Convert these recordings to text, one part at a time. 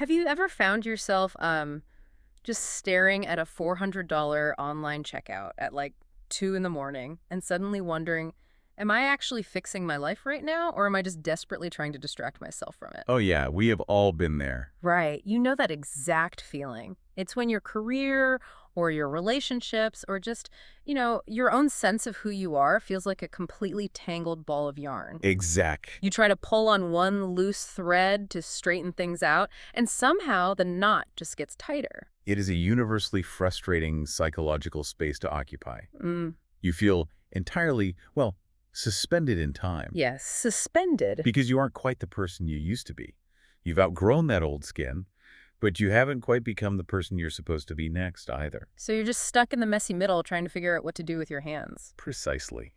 Have you ever found yourself just staring at a $400 online checkout at like 2 in the morning and suddenly wondering, am I actually fixing my life right now, or am I just desperately trying to distract myself from it? Oh yeah, we have all been there. Right. You know that exact feeling. It's when your career or your relationships or just, your own sense of who you are feels like a completely tangled ball of yarn. Exact. You try to pull on one loose thread to straighten things out, and somehow the knot just gets tighter. It is a universally frustrating psychological space to occupy. Mm, You feel entirely, well, suspended in time yes, suspended. because you aren't quite the person you used to be. You've outgrown that old skin, but you haven't quite become the person you're supposed to be next either. So you're just stuck in the messy middle trying to figure out what to do with your hands. Precisely.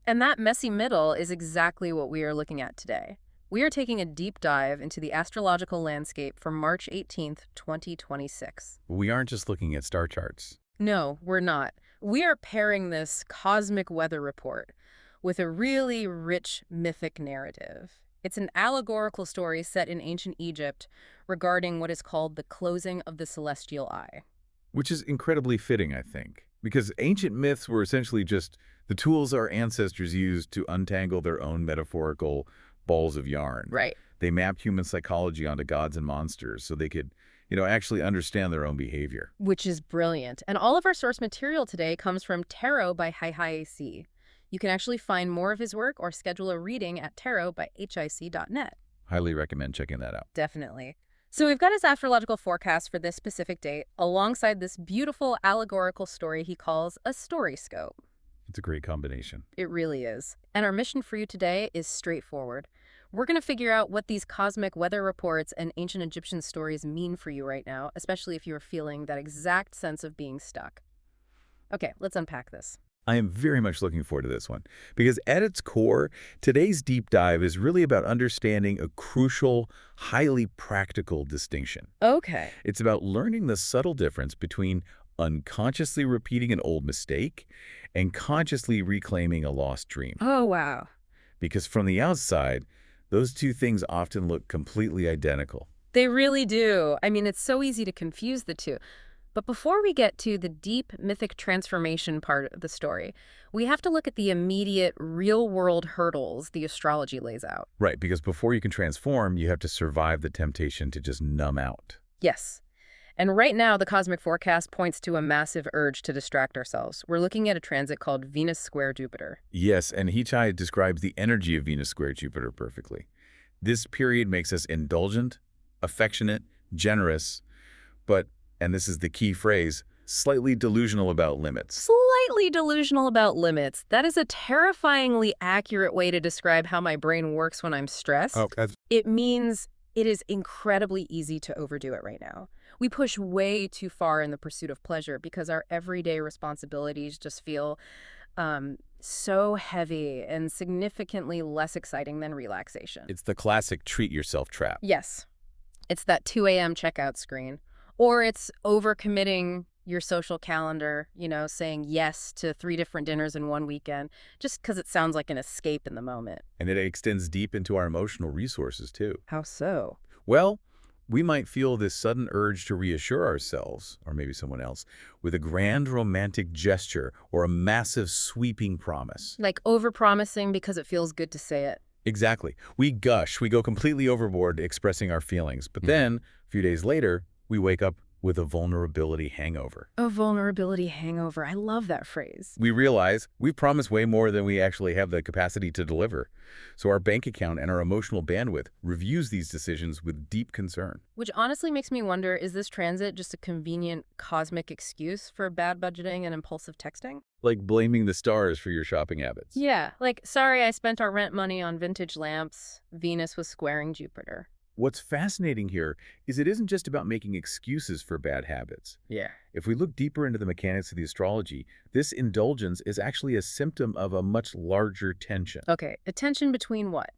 And that messy middle is exactly what we are looking at today. We are taking a deep dive into the astrological landscape for March 18th, 2026. We aren't just looking at star charts. No, we're not. We are pairing this cosmic weather report with a really rich mythic narrative. It's an allegorical story set in ancient Egypt regarding what is called the closing of the celestial eye. Which is incredibly fitting, I think, because ancient myths were essentially just the tools our ancestors used to untangle their own metaphorical balls of yarn. Right. They mapped human psychology onto gods and monsters so they could, actually understand their own behavior. Which is brilliant. And all of our source material today comes from Tarot by HiHiAC. You can actually find more of his work or schedule a reading at tarot.hic.net. Highly recommend checking that out. Definitely. So we've got his astrological forecast for this specific date, alongside this beautiful allegorical story he calls a StoryScope. It's a great combination. It really is. And our mission for you today is straightforward. We're going to figure out what these cosmic weather reports and ancient Egyptian stories mean for you right now, especially if you're feeling that exact sense of being stuck. Okay, let's unpack this. I am very much looking forward to this one because at its core, today's deep dive is really about understanding a crucial, highly practical distinction. Okay. It's about learning the subtle difference between unconsciously repeating an old mistake and consciously reclaiming a lost dream. Oh, wow. Because from the outside, those two things often look completely identical. They really do. I mean, it's so easy to confuse the two. But before we get to the deep mythic transformation part of the story, we have to look at the immediate real-world hurdles the astrology lays out. Right, because before you can transform, you have to survive the temptation to just numb out. Yes. And right now, the cosmic forecast points to a massive urge to distract ourselves. We're looking at a transit called Venus square Jupiter. Yes, and Hichai describes the energy of Venus square Jupiter perfectly. This period makes us indulgent, affectionate, generous, but, and this is the key phrase, slightly delusional about limits. Slightly delusional about limits. That is a terrifyingly accurate way to describe how my brain works when I'm stressed. It means it is incredibly easy to overdo it right now. We push way too far in the pursuit of pleasure because our everyday responsibilities just feel so heavy and significantly less exciting than relaxation. It's the classic treat yourself trap. Yes. It's that 2 a.m. checkout screen. Or it's overcommitting your social calendar, saying yes to 3 different dinners in one weekend, just because it sounds like an escape in the moment. And it extends deep into our emotional resources, too. How so? Well, we might feel this sudden urge to reassure ourselves, or maybe someone else, with a grand romantic gesture or a massive sweeping promise. Like overpromising because it feels good to say it. Exactly. We gush, we go completely overboard expressing our feelings, but then, a few days later, we wake up with a vulnerability hangover. A vulnerability hangover. I love that phrase. We realize we've promised way more than we actually have the capacity to deliver. So our bank account and our emotional bandwidth reviews these decisions with deep concern. Which honestly makes me wonder, is this transit just a convenient cosmic excuse for bad budgeting and impulsive texting? Like blaming the stars for your shopping habits. Yeah, like, sorry, I spent our rent money on vintage lamps. Venus was squaring Jupiter. What's fascinating here is it isn't just about making excuses for bad habits. Yeah. If we look deeper into the mechanics of the astrology, this indulgence is actually a symptom of a much larger tension. Okay, a tension between what?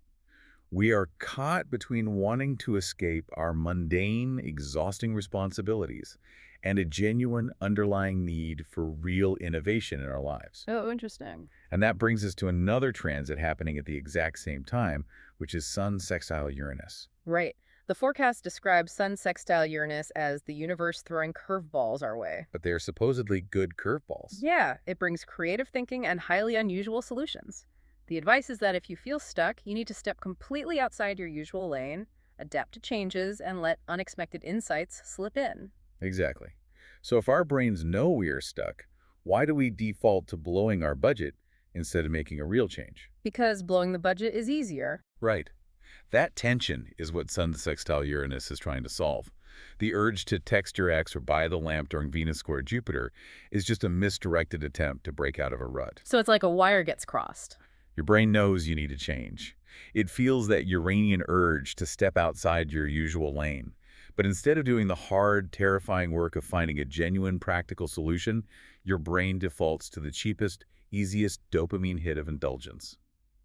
We are caught between wanting to escape our mundane, exhausting responsibilities and a genuine underlying need for real innovation in our lives. Oh, interesting. And that brings us to another transit happening at the exact same time, which is Sun sextile Uranus. Right. The forecast describes Sun sextile Uranus as the universe throwing curveballs our way. But they are supposedly good curveballs. Yeah, it brings creative thinking and highly unusual solutions. The advice is that if you feel stuck, you need to step completely outside your usual lane, adapt to changes, and let unexpected insights slip in. Exactly. So if our brains know we are stuck, why do we default to blowing our budget instead of making a real change? Because blowing the budget is easier. Right. That tension is what Sun sextile Uranus is trying to solve. The urge to text your ex or buy the lamp during Venus square Jupiter is just a misdirected attempt to break out of a rut. So it's like a wire gets crossed. Your brain knows you need to change. It feels that Uranian urge to step outside your usual lane. But instead of doing the hard, terrifying work of finding a genuine, practical solution, your brain defaults to the cheapest, easiest dopamine hit of indulgence.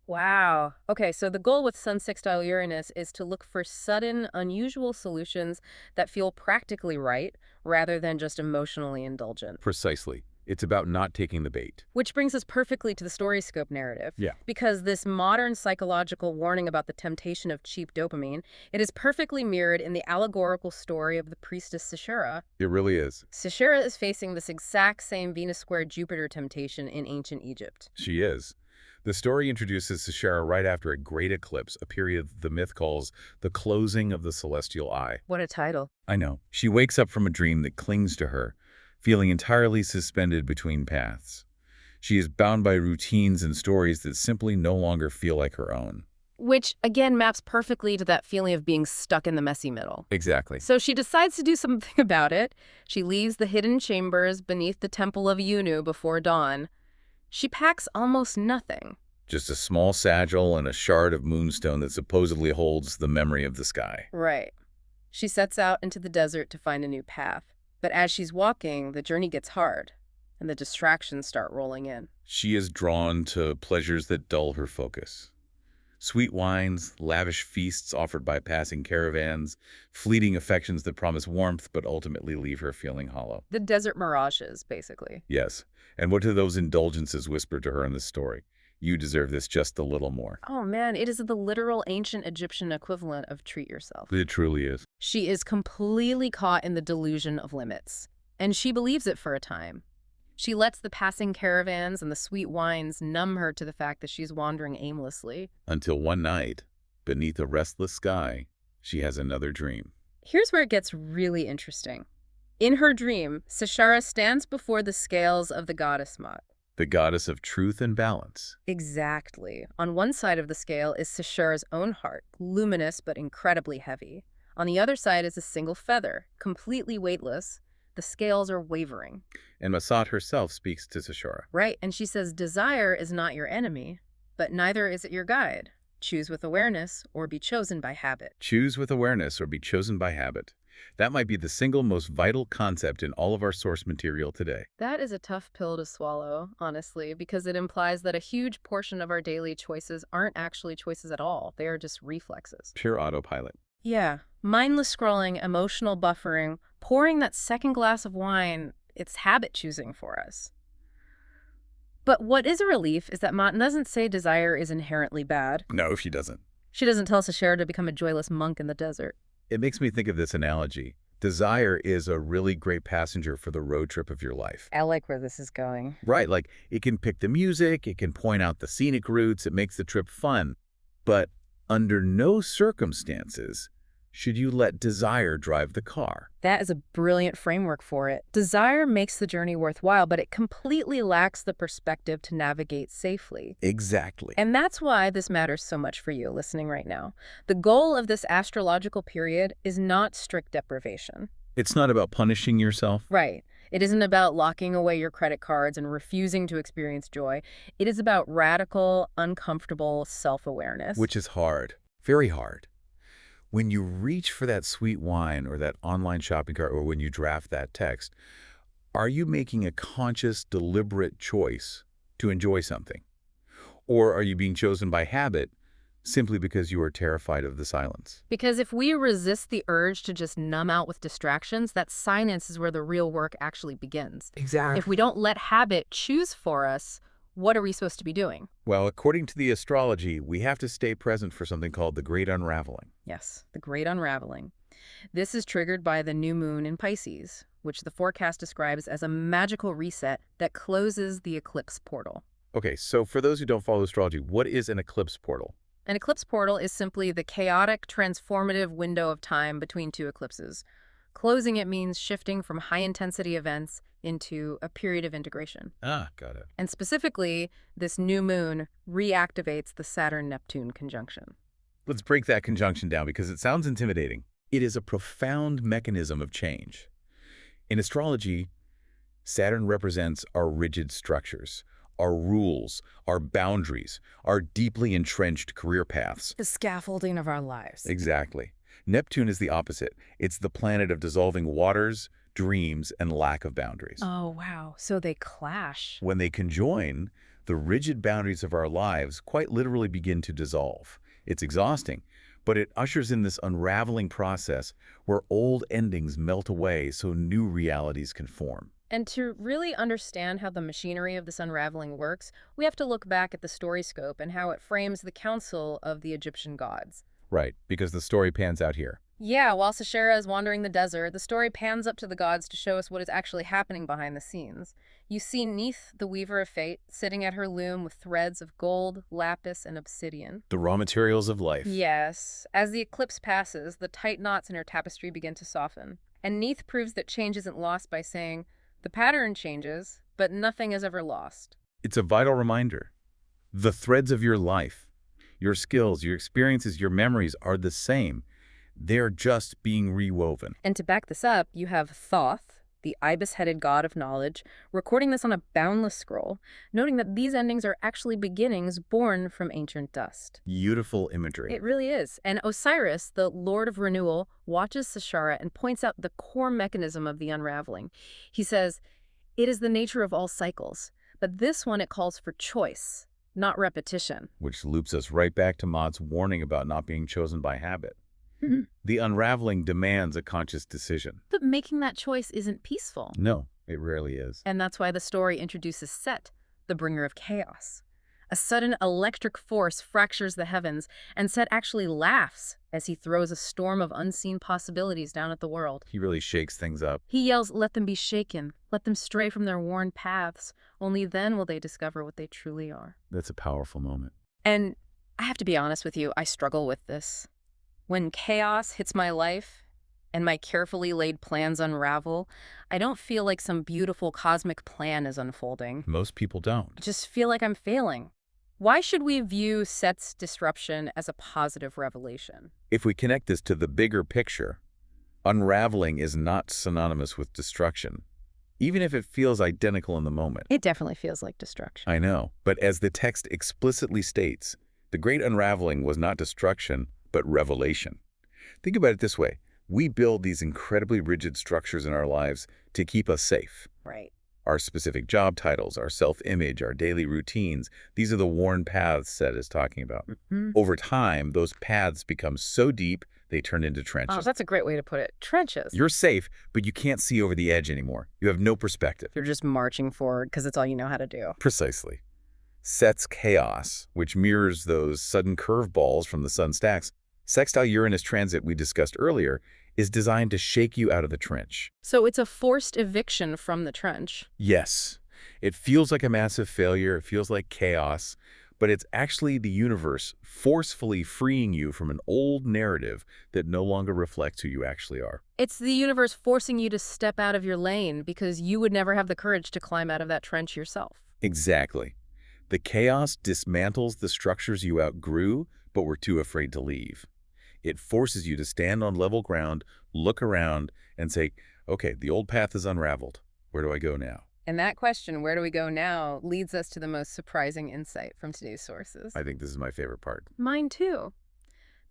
Wow. Okay, so the goal with Sun sextile Uranus is to look for sudden, unusual solutions that feel practically right rather than just emotionally indulgent. Precisely. It's about not taking the bait. Which brings us perfectly to the StoryScope narrative. Yeah. Because this modern psychological warning about the temptation of cheap dopamine, it is perfectly mirrored in the allegorical story of the priestess Sishera. It really is. Sishera is facing this exact same Venus square Jupiter temptation in ancient Egypt. She is. The story introduces Sishera right after a great eclipse, a period the myth calls the closing of the celestial eye. What a title. I know. She wakes up from a dream that clings to her, feeling entirely suspended between paths. She is bound by routines and stories that simply no longer feel like her own. Which, again, maps perfectly to that feeling of being stuck in the messy middle. Exactly. So she decides to do something about it. She leaves the hidden chambers beneath the temple of Iunu before dawn. She packs almost nothing. Just a small satchel and a shard of moonstone that supposedly holds the memory of the sky. Right. She sets out into the desert to find a new path. But as she's walking, the journey gets hard, and the distractions start rolling in. She is drawn to pleasures that dull her focus. Sweet wines, lavish feasts offered by passing caravans, fleeting affections that promise warmth but ultimately leave her feeling hollow. The desert mirages, basically. Yes. And what do those indulgences whisper to her in this story? You deserve this just a little more. Oh man, it is the literal ancient Egyptian equivalent of treat yourself. It truly is. She is completely caught in the delusion of limits, and she believes it for a time. She lets the passing caravans and the sweet wines numb her to the fact that she's wandering aimlessly. Until one night, beneath a restless sky, she has another dream. Here's where it gets really interesting. In her dream, Sishera stands before the scales of the goddess Mot. The goddess of truth and balance. Exactly. On one side of the scale is Sishera's own heart, luminous but incredibly heavy. On the other side is a single feather, completely weightless. The scales are wavering. And Masat herself speaks to Sishera. Right, and she says, desire is not your enemy, but neither is it your guide. Choose with awareness or be chosen by habit. Choose with awareness or be chosen by habit. That might be the single most vital concept in all of our source material today. That is a tough pill to swallow, honestly, because it implies that a huge portion of our daily choices aren't actually choices at all. They are just reflexes. Pure autopilot. Yeah. Mindless scrolling, emotional buffering, pouring that second glass of wine, it's habit choosing for us. But what is a relief is that Mot doesn't say desire is inherently bad. No, she doesn't. She doesn't tell Sishera to become a joyless monk in the desert. It makes me think of this analogy. Desire is a really great passenger for the road trip of your life. I like where this is going. Right, like it can pick the music, it can point out the scenic routes, it makes the trip fun. But under no circumstances should you let desire drive the car. That is a brilliant framework for it. Desire makes the journey worthwhile, but it completely lacks the perspective to navigate safely. Exactly. And that's why this matters so much for you listening right now. The goal of this astrological period is not strict deprivation. It's not about punishing yourself. Right. It isn't about locking away your credit cards and refusing to experience joy. It is about radical, uncomfortable self-awareness. Which is hard. Very hard. When you reach for that sweet wine or that online shopping cart or when you draft that text, are you making a conscious, deliberate choice to enjoy something? Or are you being chosen by habit simply because you are terrified of the silence? Because if we resist the urge to just numb out with distractions, that silence is where the real work actually begins. Exactly. If we don't let habit choose for us, what are we supposed to be doing? Well, according to the astrology, we have to stay present for something called the Great Unraveling. Yes, the great unraveling. This is triggered by the new moon in Pisces, which the forecast describes as a magical reset that closes the eclipse portal. Okay, so for those who don't follow astrology, what is an eclipse portal? An eclipse portal is simply the chaotic, transformative window of time between two eclipses. Closing it means shifting from high-intensity events into a period of integration. Ah, got it. And specifically, this new moon reactivates the Saturn-Neptune conjunction. Let's break that conjunction down because it sounds intimidating. It is a profound mechanism of change. In astrology, Saturn represents our rigid structures, our rules, our boundaries, our deeply entrenched career paths. The scaffolding of our lives. Exactly. Neptune is the opposite. It's the planet of dissolving waters, dreams, and lack of boundaries. Oh, wow. So they clash. When they conjoin, the rigid boundaries of our lives quite literally begin to dissolve. It's exhausting, but it ushers in this unraveling process where old endings melt away so new realities can form. And to really understand how the machinery of this unraveling works, we have to look back at the StoryScope and how it frames the council of the Egyptian gods. Right, because the story pans out here. Yeah, while Sashera is wandering the desert, the story pans up to the gods to show us what is actually happening behind the scenes. You see Neith, the weaver of fate, sitting at her loom with threads of gold, lapis, and obsidian. The raw materials of life. Yes. As the eclipse passes, the tight knots in her tapestry begin to soften. And Neith proves that change isn't lost by saying, the pattern changes, but nothing is ever lost. It's a vital reminder. The threads of your life, your skills, your experiences, your memories are the same. They're just being rewoven. And to back this up, you have Thoth, the ibis-headed god of knowledge, recording this on a boundless scroll, noting that these endings are actually beginnings born from ancient dust. Beautiful imagery. It really is. And Osiris, the lord of renewal, watches Sashara and points out the core mechanism of the unraveling. He says, it is the nature of all cycles, but this one it calls for choice, not repetition. Which loops us right back to Maud's warning about not being chosen by habit. The unraveling demands a conscious decision. But making that choice isn't peaceful. No, it rarely is. And that's why the story introduces Set, the bringer of chaos. A sudden electric force fractures the heavens, and Set actually laughs as he throws a storm of unseen possibilities down at the world. He really shakes things up. He yells, let them be shaken, let them stray from their worn paths. Only then will they discover what they truly are. That's a powerful moment. And I have to be honest with you, I struggle with this. When chaos hits my life and my carefully laid plans unravel, I don't feel like some beautiful cosmic plan is unfolding. Most people don't. I just feel like I'm failing. Why should we view Set's disruption as a positive revelation? If we connect this to the bigger picture, unraveling is not synonymous with destruction, even if it feels identical in the moment. It definitely feels like destruction. I know, but as the text explicitly states, the great unraveling was not destruction, but revelation. Think about it this way. We build these incredibly rigid structures in our lives to keep us safe. Right. Our specific job titles, our self-image, our daily routines, these are the worn paths Set is talking about. Over time, those paths become so deep, they turn into trenches. Oh, that's a great way to put it. Trenches. You're safe, but you can't see over the edge anymore. You have no perspective. You're just marching forward because it's all you know how to do. Precisely. Set's chaos, which mirrors those sudden curveballs from the sun stacks, sextile Uranus transit we discussed earlier, is designed to shake you out of the trench. So it's a forced eviction from the trench. Yes. It feels like a massive failure. It feels like chaos. But it's actually the universe forcefully freeing you from an old narrative that no longer reflects who you actually are. It's the universe forcing you to step out of your lane because you would never have the courage to climb out of that trench yourself. Exactly. The chaos dismantles the structures you outgrew but were too afraid to leave. It forces you to stand on level ground, look around, and say, okay, the old path is unraveled. Where do I go now? And that question, where do we go now, leads us to the most surprising insight from today's sources. I think this is my favorite part. Mine too.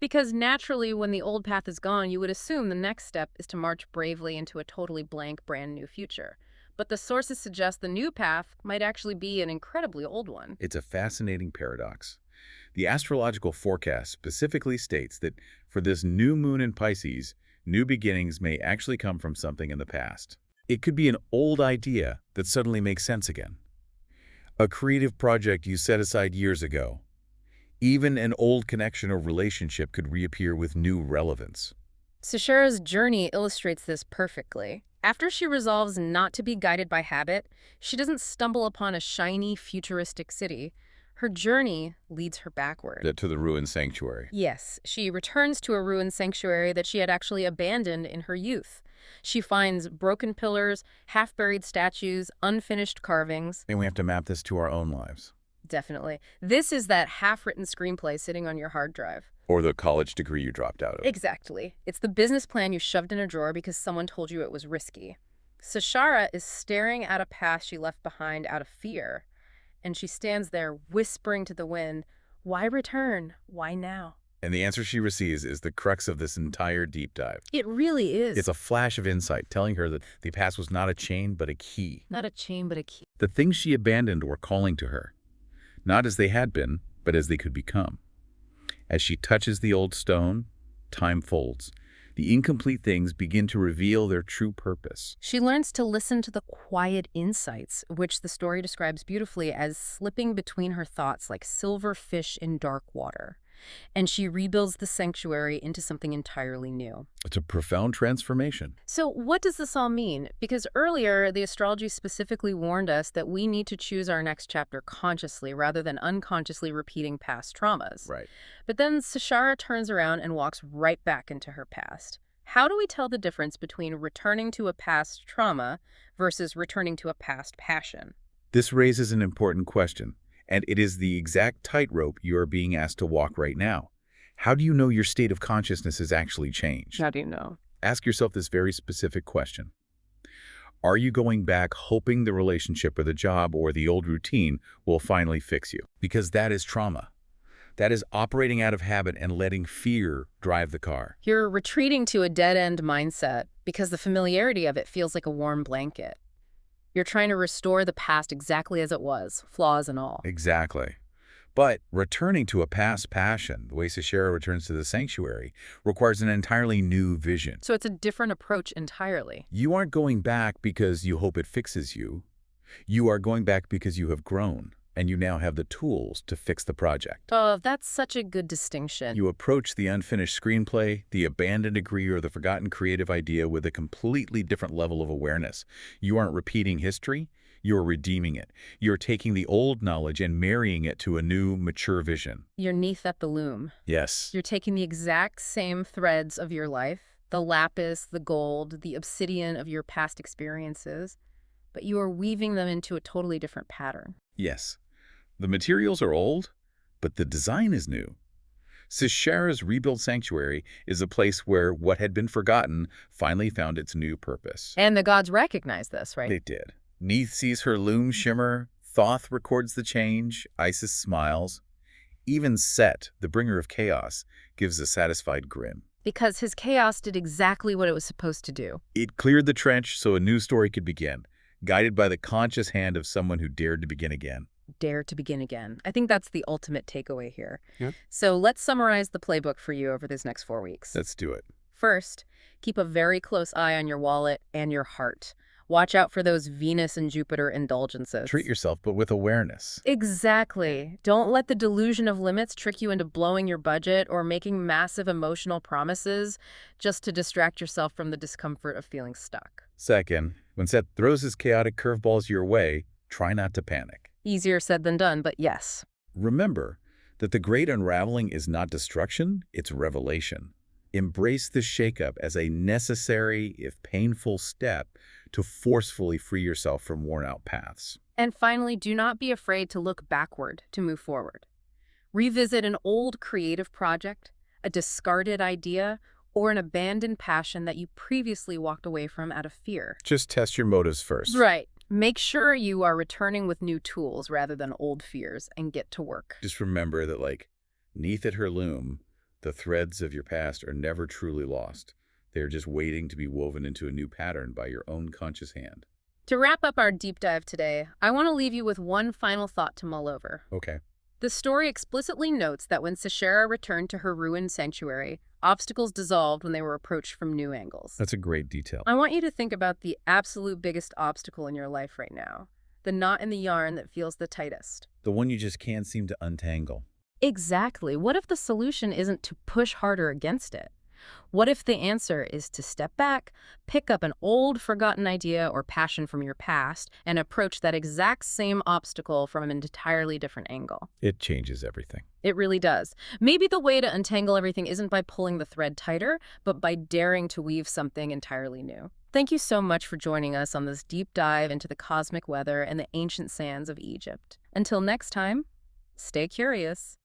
Because naturally, when the old path is gone, you would assume the next step is to march bravely into a totally blank, brand new future. But the sources suggest the new path might actually be an incredibly old one. It's a fascinating paradox. The astrological forecast specifically states that for this new moon in Pisces, new beginnings may actually come from something in the past. It could be an old idea that suddenly makes sense again. A creative project you set aside years ago. Even an old connection or relationship could reappear with new relevance. Sashara's journey illustrates this perfectly. After she resolves not to be guided by habit, she doesn't stumble upon a shiny, futuristic city. Her journey leads her backward. To the ruined sanctuary. Yes, she returns to a ruined sanctuary that she had actually abandoned in her youth. She finds broken pillars, half-buried statues, unfinished carvings. And we have to map this to our own lives. Definitely. This is that half-written screenplay sitting on your hard drive. Or the college degree you dropped out of. Exactly. It's the business plan you shoved in a drawer because someone told you it was risky. Sashara is staring at a past she left behind out of fear. And she stands there whispering to the wind, "Why return? Why now?" And the answer she receives is the crux of this entire deep dive. It really is. It's a flash of insight telling her that the past was not a chain, but a key. Not a chain, but a key. The things she abandoned were calling to her. Not as they had been, but as they could become. As she touches the old stone, time folds. The incomplete things begin to reveal their true purpose. She learns to listen to the quiet insights, which the story describes beautifully as slipping between her thoughts like silver fish in dark water. And she rebuilds the sanctuary into something entirely new. It's a profound transformation. So what does this all mean? Because earlier, the astrology specifically warned us that we need to choose our next chapter consciously rather than unconsciously repeating past traumas. Right. But then Sashara turns around and walks right back into her past. How do we tell the difference between returning to a past trauma versus returning to a past passion? This raises an important question. And it is the exact tightrope you are being asked to walk right now. How do you know your state of consciousness has actually changed? How do you know? Ask yourself this very specific question. Are you going back hoping the relationship or the job or the old routine will finally fix you? Because that is trauma. That is operating out of habit and letting fear drive the car. You're retreating to a dead-end mindset because the familiarity of it feels like a warm blanket. You're trying to restore the past exactly as it was, flaws and all. Exactly. But returning to a past passion, the way Sashara returns to the sanctuary, requires an entirely new vision. So it's a different approach entirely. You aren't going back because you hope it fixes you. You are going back because you have grown, and you now have the tools to fix the project. Oh, that's such a good distinction. You approach the unfinished screenplay, the abandoned degree, or the forgotten creative idea with a completely different level of awareness. You aren't repeating history, you're redeeming it. You're taking the old knowledge and marrying it to a new, mature vision. You're Neith at the loom. Yes. You're taking the exact same threads of your life, the lapis, the gold, the obsidian of your past experiences, but you are weaving them into a totally different pattern. Yes. The materials are old, but the design is new. Sashara's rebuilt sanctuary is a place where what had been forgotten finally found its new purpose. And the gods recognize this, right? They did. Neith sees her loom shimmer, Thoth records the change, Isis smiles. Even Set, the bringer of chaos, gives a satisfied grin. Because his chaos did exactly what it was supposed to do. It cleared the trench so a new story could begin, guided by the conscious hand of someone who dared to begin again. Dare to begin again. I think that's the ultimate takeaway here. Yeah. So let's summarize the playbook for you over these next 4 weeks. Let's do it. First, keep a very close eye on your wallet and your heart. Watch out for those Venus and Jupiter indulgences. Treat yourself, but with awareness. Exactly. Don't let the delusion of limits trick you into blowing your budget or making massive emotional promises just to distract yourself from the discomfort of feeling stuck. Second, when Seth throws his chaotic curveballs your way, try not to panic. Easier said than done, but yes. Remember that the great unraveling is not destruction, it's revelation. Embrace the shakeup as a necessary, if painful, step to forcefully free yourself from worn-out paths. And finally, do not be afraid to look backward to move forward. Revisit an old creative project, a discarded idea, or an abandoned passion that you previously walked away from out of fear. Just test your motives first. Right. Make sure you are returning with new tools rather than old fears and get to work. Just remember that, like Neith at her loom, the threads of your past are never truly lost. They're just waiting to be woven into a new pattern by your own conscious hand. To wrap up our deep dive today, I want to leave you with one final thought to mull over. Okay. The story explicitly notes that when Sashara returned to her ruined sanctuary, obstacles dissolved when they were approached from new angles. That's a great detail. I want you to think about the absolute biggest obstacle in your life right now, the knot in the yarn that feels the tightest. The one you just can't seem to untangle. Exactly. What if the solution isn't to push harder against it? What if the answer is to step back, pick up an old forgotten idea or passion from your past, and approach that exact same obstacle from an entirely different angle? It changes everything. It really does. Maybe the way to untangle everything isn't by pulling the thread tighter, but by daring to weave something entirely new. Thank you so much for joining us on this deep dive into the cosmic weather and the ancient sands of Egypt. Until next time, stay curious.